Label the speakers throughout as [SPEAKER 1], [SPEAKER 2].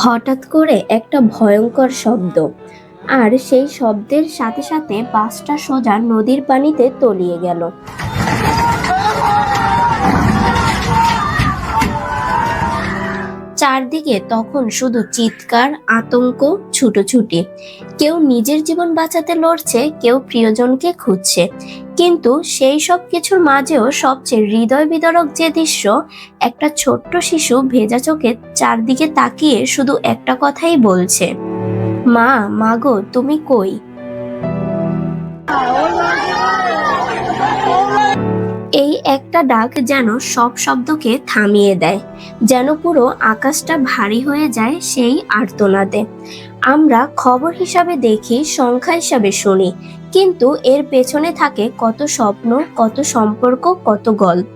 [SPEAKER 1] হঠাৎ করে একটা ভয়ঙ্কর শব্দ, আর সেই শব্দের সাথে সাথে বাসটা সোজা নদীর পানিতে তলিয়ে গেল। চারদিকে তখন শুধু চিৎকার, আতঙ্ক, ছুটোছুটি। কেউ নিজের জীবন বাঁচাতে লড়ছে, কেউ প্রিয়জনকে খুঁজছে। কিন্তু সেই সব কিছুর মাঝেও সবচেয়ে হৃদয় বিদারক যে দৃশ্য, একটা ছোট্ট শিশু ভেজা চোখে চারদিকে তাকিয়ে শুধু একটা কথাই বলছে, মা, মাগো তুমি কই? এই একটা ডাক যেন সব শব্দকে থামিয়ে দেয়, যেন পুরো আকাশটা ভারী হয়ে যায় সেই আর্তনাদে। আমরা খবর হিসাবে দেখি, সংখ্যা হিসাবে শুনি, কিন্তু এর পেছনে থাকে কত স্বপ্ন, কত সম্পর্ক, কত গল্প।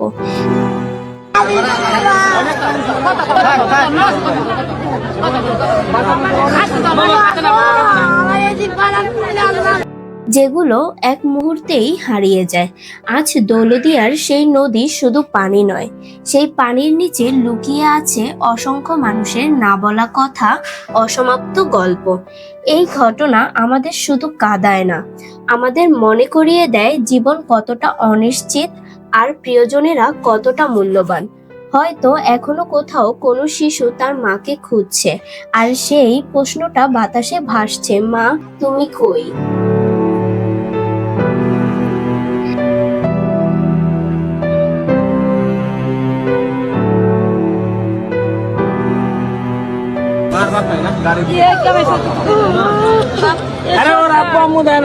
[SPEAKER 1] যেগুলো এক মুহূর্তেই হারিয়ে যায়। আজ দৌলদিয়ার সেই নদী শুধু পানি নয়, সেই পানির নিচে লুকিয়ে আছে অসংখ্য মানুষের না বলা কথা, অসমাপ্ত গল্প। এই ঘটনা আমাদের শুধু কাঁদায় না, আমাদের মনে করিয়ে দেয় জীবন কতটা অনিশ্চিত, আর প্রিয়জনেরা কতটা মূল্যবান। হয়তো এখনো কোথাও কোনো শিশু তার মাকে খুঁজছে, আর সেই প্রশ্নটা বাতাসে ভাসছে, মা তুমি কই?
[SPEAKER 2] अरे और आपको मुझे